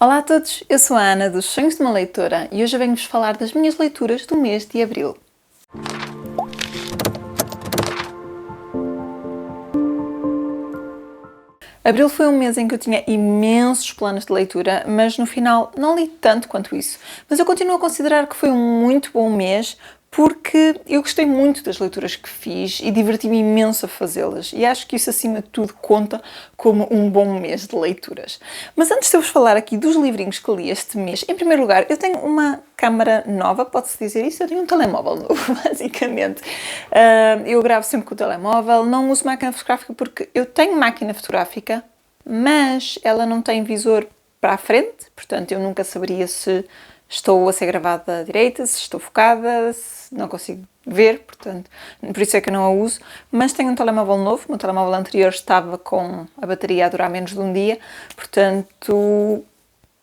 Olá a todos, eu sou a Ana dos Sonhos de uma Leitora e hoje eu venho-vos falar das minhas leituras do mês de Abril. Abril foi um mês em que eu tinha imensos planos de leitura, mas no final não li tanto quanto isso. Mas eu continuo a considerar que foi um muito bom mês porque eu gostei muito das leituras que fiz e diverti-me imenso a fazê-las. E acho que isso, acima de tudo, conta como um bom mês de leituras. Mas antes de eu vos falar aqui dos livrinhos que li este mês, em primeiro lugar, eu tenho uma câmara nova, pode-se dizer isso? Eu tenho um telemóvel novo, basicamente. Eu gravo sempre com o telemóvel, não uso máquina fotográfica porque eu tenho máquina fotográfica, mas ela não tem visor para a frente, portanto eu nunca saberia se estou a ser gravada à direita, se estou focada, se não consigo ver, portanto, por isso é que eu não a uso. Mas tenho um telemóvel novo, o meu telemóvel anterior estava com a bateria a durar menos de um dia, portanto,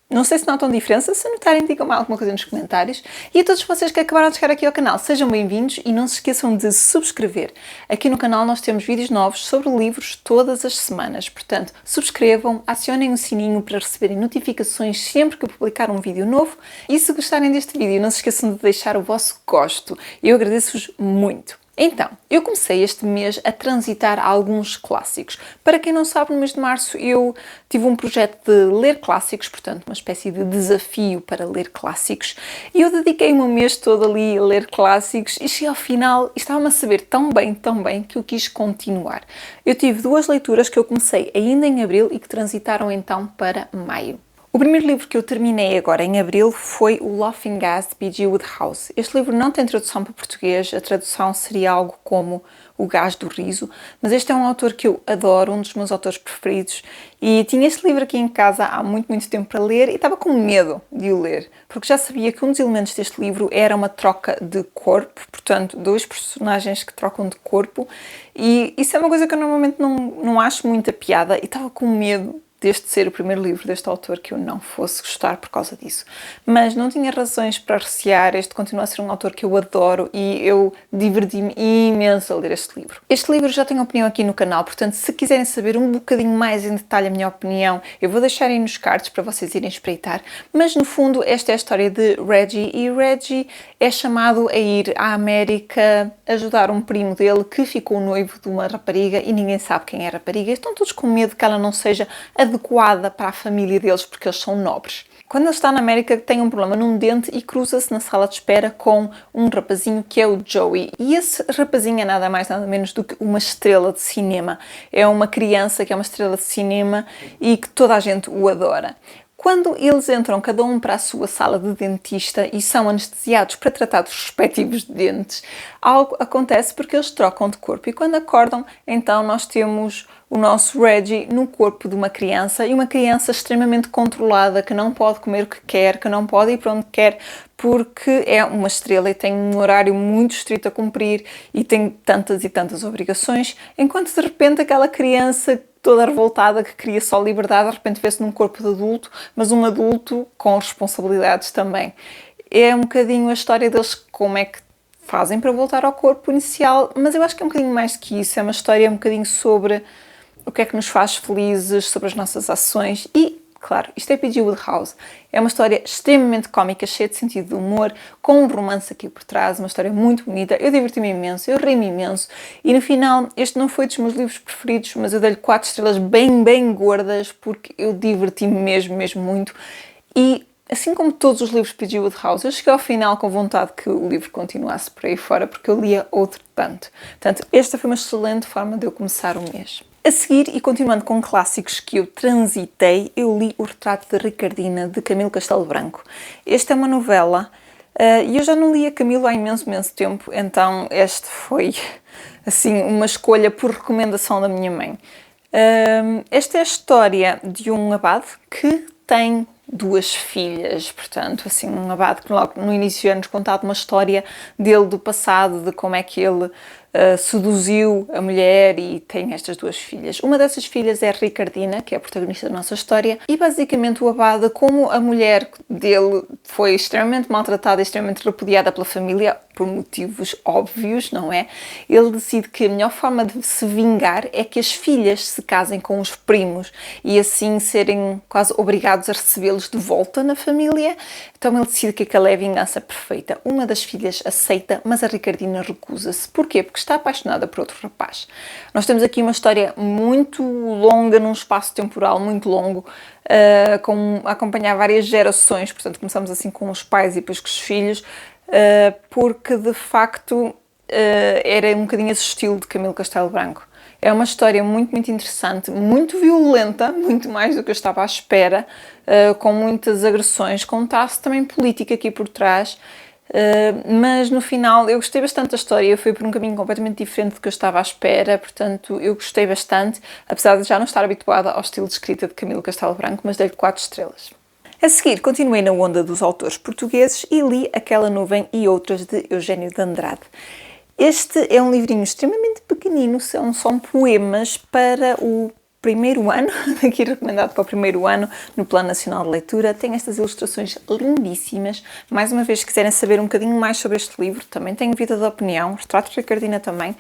não sei se notam diferença, se notarem digam-me alguma coisa nos comentários. E a todos vocês que acabaram de chegar aqui ao canal, sejam bem-vindos e não se esqueçam de subscrever. Aqui no canal nós temos vídeos novos sobre livros todas as semanas, portanto subscrevam, acionem o sininho para receberem notificações sempre que eu publicar um vídeo novo e se gostarem deste vídeo não se esqueçam de deixar o vosso gosto, eu agradeço-vos muito. Então, eu comecei este mês a transitar alguns clássicos. Para quem não sabe, no mês de março eu tive um projeto de ler clássicos, portanto uma espécie de desafio para ler clássicos. E eu dediquei-me um mês todo ali a ler clássicos e cheguei ao final e estava-me a saber tão bem, que eu quis continuar. Eu tive duas leituras que eu comecei ainda em abril e que transitaram então para maio. O primeiro livro que eu terminei agora em abril foi o Laughing Gas de P.G. Wodehouse. Este livro não tem tradução para português, a tradução seria algo como O Gás do Riso, mas este é um autor que eu adoro, um dos meus autores preferidos, e tinha este livro aqui em casa há muito tempo para ler e estava com medo de o ler, porque já sabia que um dos elementos deste livro era uma troca de corpo, portanto, dois personagens que trocam de corpo, e isso é uma coisa que eu normalmente não acho muita piada, e estava com medo deste ser o primeiro livro deste autor que eu não fosse gostar por causa disso. Mas não tinha razões para recear, este continua a ser um autor que eu adoro e eu diverti-me imenso a ler este livro. Este livro já tenho opinião aqui no canal, portanto se quiserem saber um bocadinho mais em detalhe a minha opinião, eu vou deixar aí nos cards para vocês irem espreitar, mas no fundo esta é a história de Reggie, e Reggie é chamado a ir à América ajudar um primo dele que ficou noivo de uma rapariga e ninguém sabe quem é a rapariga. Estão todos com medo que ela não seja adequada para a família deles porque eles são nobres. Quando ele está na América tem um problema num dente e cruza-se na sala de espera com um rapazinho que é o Joey. E esse rapazinho é nada mais nada menos do que uma estrela de cinema. É uma criança que é uma estrela de cinema e que toda a gente o adora. Quando eles entram cada um para a sua sala de dentista e são anestesiados para tratar dos respectivos dentes, algo acontece porque eles trocam de corpo e quando acordam, então nós temos o nosso Reggie no corpo de uma criança e uma criança extremamente controlada que não pode comer o que quer, que não pode ir para onde quer porque é uma estrela e tem um horário muito estrito a cumprir e tem tantas e tantas obrigações, enquanto de repente aquela criança toda revoltada, que queria só liberdade, de repente vê-se num corpo de adulto, mas um adulto com responsabilidades também. É um bocadinho a história deles, como é que fazem para voltar ao corpo inicial, mas eu acho que é um bocadinho mais que isso, é uma história um bocadinho sobre o que é que nos faz felizes, sobre as nossas ações e, claro, isto é P.G. Wodehouse. É uma história extremamente cómica, cheia de sentido de humor, com um romance aqui por trás, uma história muito bonita. Eu diverti-me imenso, eu ri-me imenso. E no final, este não foi dos meus livros preferidos, mas eu dei-lhe 4 estrelas bem gordas, porque eu diverti-me mesmo muito. E, assim como todos os livros de P.G. Wodehouse, eu cheguei ao final com vontade que o livro continuasse por aí fora, porque eu lia outro tanto. Portanto, esta foi uma excelente forma de eu começar o mês. A seguir, e continuando com clássicos que eu transitei, eu li O Retrato de Ricardina, de Camilo Castelo Branco. Esta é uma novela, e eu já não li a Camilo há imenso tempo, então este foi, assim, uma escolha por recomendação da minha mãe. Esta é a história de um abade que tem 2 filhas, portanto, assim, um abade que logo no início é-nos contado uma história dele do passado, de como é que ele seduziu a mulher e tem estas duas filhas. Uma dessas filhas é a Ricardina, que é a protagonista da nossa história, e basicamente o Abade, como a mulher dele foi extremamente maltratada, extremamente repudiada pela família, por motivos óbvios, não é? Ele decide que a melhor forma de se vingar é que as filhas se casem com os primos e assim serem quase obrigados a recebê-los de volta na família. Então ele decide que aquela é a vingança perfeita. Uma das filhas aceita, mas a Ricardina recusa-se. Porquê? Porque está apaixonada por outro rapaz. Nós temos aqui uma história muito longa, num espaço temporal muito longo, a acompanhar várias gerações. Portanto, começamos assim com os pais e depois com os filhos, porque de facto era um bocadinho esse estilo de Camilo Castelo Branco. É uma história muito, muito interessante, muito violenta, muito mais do que eu estava à espera, com muitas agressões, com um traço também político aqui por trás, mas no final eu gostei bastante da história. Eu fui por um caminho completamente diferente do que eu estava à espera, portanto eu gostei bastante, apesar de já não estar habituada ao estilo de escrita de Camilo Castelo Branco, mas dei-lhe 4 estrelas. A seguir, continuei na onda dos autores portugueses e li Aquela Nuvem e Outras, de Eugénio de Andrade. Este é um livrinho extremamente pequenino, são poemas para o primeiro ano, aqui recomendado para o primeiro ano no Plano Nacional de Leitura. Tem estas ilustrações lindíssimas. Mais uma vez, se quiserem saber um bocadinho mais sobre este livro, também tem Vida de Opinião, Retrato de Ricardina também.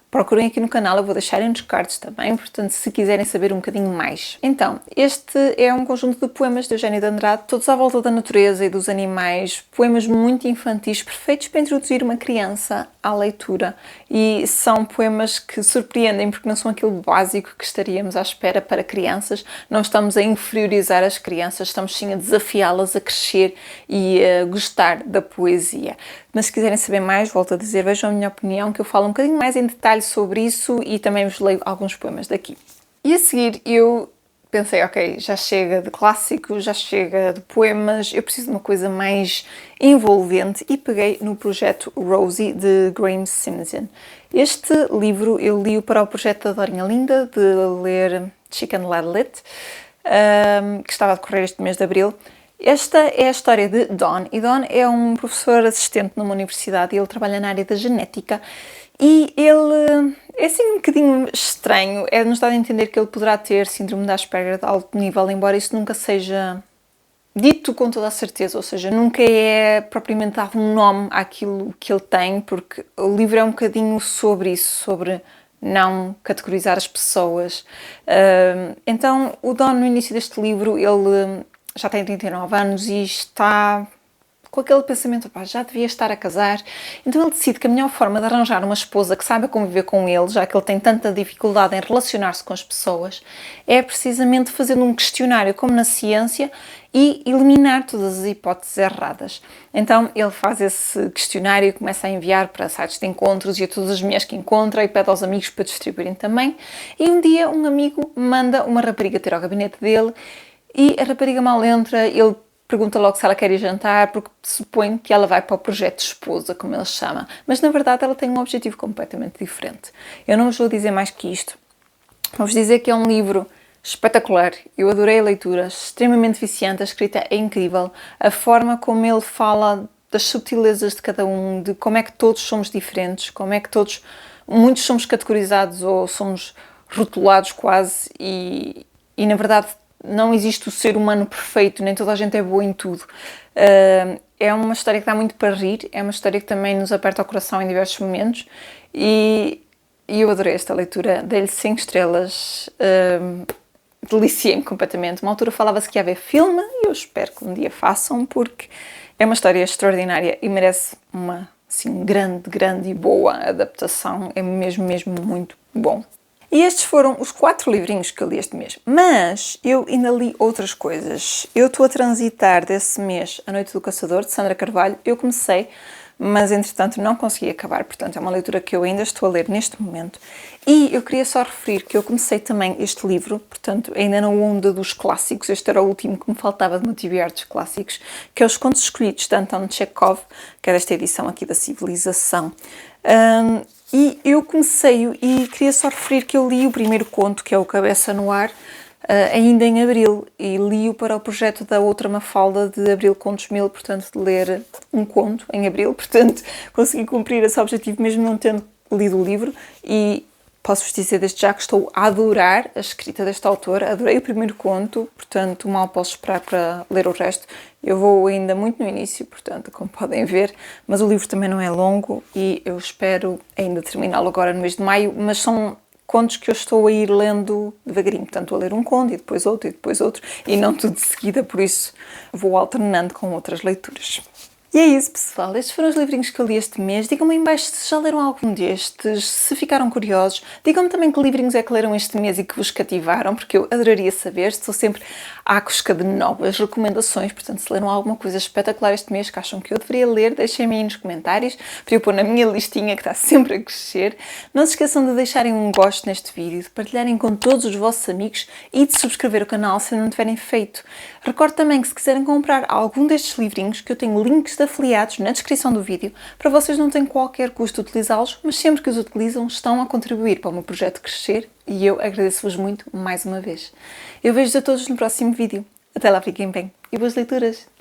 Procurem aqui no canal, eu vou deixar nos cards também, portanto, se quiserem saber um bocadinho mais. Então, este é um conjunto de poemas de Eugénio de Andrade, todos à volta da natureza e dos animais, poemas muito infantis, perfeitos para introduzir uma criança à leitura. E são poemas que surpreendem, porque não são aquilo básico que estaríamos à espera para crianças. Não estamos a inferiorizar as crianças, estamos sim a desafiá-las a crescer e a gostar da poesia. Mas se quiserem saber mais, volto a dizer, vejam a minha opinião, que eu falo um bocadinho mais em detalhe sobre isso e também vos leio alguns poemas daqui. E a seguir eu pensei, ok, já chega de clássicos, já chega de poemas, eu preciso de uma coisa mais envolvente e peguei no projeto Rosie, de Graeme Simsion. Este livro eu li-o para o projeto da Dorinha Linda, de ler Chicken Ladlet, que estava a decorrer este mês de abril. Esta é a história de Don, e Don é um professor assistente numa universidade e ele trabalha na área da genética e ele é assim um bocadinho estranho, é-nos dado a entender que ele poderá ter síndrome de Asperger de alto nível, embora isso nunca seja dito com toda a certeza, ou seja, nunca é propriamente dado um nome àquilo que ele tem, porque o livro é um bocadinho sobre isso, sobre não categorizar as pessoas. Então, o Don, no início deste livro, ele já tem 39 anos e está com aquele pensamento, pá, já devia estar a casar. Então ele decide que a melhor forma de arranjar uma esposa que saiba conviver com ele, já que ele tem tanta dificuldade em relacionar-se com as pessoas, é precisamente fazendo um questionário, como na ciência, e eliminar todas as hipóteses erradas. Então ele faz esse questionário e começa a enviar para sites de encontros e a todas as mulheres que encontra e pede aos amigos para distribuírem também. E um dia um amigo manda uma rapariga ter ao gabinete dele e a rapariga mal entra, ele pergunta logo se ela quer ir jantar, porque supõe que ela vai para o projeto esposa, como ele chama. Mas, na verdade, ela tem um objetivo completamente diferente. Eu não vos vou dizer mais que isto. Vou-vos dizer que é um livro espetacular. Eu adorei a leitura, extremamente viciante, a escrita é incrível. A forma como ele fala das subtilezas de cada um, de como é que todos somos diferentes, como é que muitos somos categorizados ou somos rotulados quase e na verdade, não existe o ser humano perfeito, nem toda a gente é boa em tudo. É uma história que dá muito para rir, é uma história que também nos aperta o coração em diversos momentos e eu adorei esta leitura, dei-lhe 5 estrelas, deliciei-me completamente. Uma altura falava-se que ia haver filme e eu espero que um dia façam, porque é uma história extraordinária e merece uma assim, grande e boa adaptação, é mesmo muito bom. E estes foram os 4 livrinhos que eu li este mês. Mas eu ainda li outras coisas. Eu estou a transitar desse mês A Noite do Caçador, de Sandra Carvalho. Eu comecei, mas entretanto não consegui acabar. Portanto, é uma leitura que eu ainda estou a ler neste momento. E eu queria só referir que eu comecei também este livro, portanto, ainda na onda dos clássicos. Este era o último que me faltava de meu TBR dos clássicos, que é Os Contos Escolhidos, de Anton Chekhov, que é desta edição aqui da Civilização. E eu comecei-o e queria só referir que eu li o primeiro conto, que é o Cabeça no Ar, ainda em abril, e li-o para o projeto da outra Mafalda de Abril Contos 1000, portanto de ler um conto em abril, portanto consegui cumprir esse objetivo mesmo não tendo lido o livro e posso-vos dizer desde já que estou a adorar a escrita deste autor. Adorei o primeiro conto, portanto mal posso esperar para ler o resto. Eu vou ainda muito no início, portanto, como podem ver, mas o livro também não é longo e eu espero ainda terminá-lo agora no mês de maio, mas são contos que eu estou a ir lendo devagarinho, portanto, a ler um conto e depois outro, e não tudo de seguida, por isso vou alternando com outras leituras. E é isso, pessoal. Estes foram os livrinhos que eu li este mês. Digam-me em baixo se já leram algum destes, se ficaram curiosos. Digam-me também que livrinhos é que leram este mês e que vos cativaram, porque eu adoraria saber. Estou sempre à cusca de novas recomendações. Portanto, se leram alguma coisa espetacular este mês que acham que eu deveria ler, deixem-me aí nos comentários para eu pôr na minha listinha que está sempre a crescer. Não se esqueçam de deixarem um gosto neste vídeo, de partilharem com todos os vossos amigos e de subscrever o canal se não tiverem feito. Recordo também que se quiserem comprar algum destes livrinhos, que eu tenho links de afiliados na descrição do vídeo, para vocês não terem qualquer custo utilizá-los, mas sempre que os utilizam estão a contribuir para o meu projeto crescer e eu agradeço-vos muito mais uma vez. Eu vejo-vos a todos no próximo vídeo. Até lá, fiquem bem e boas leituras!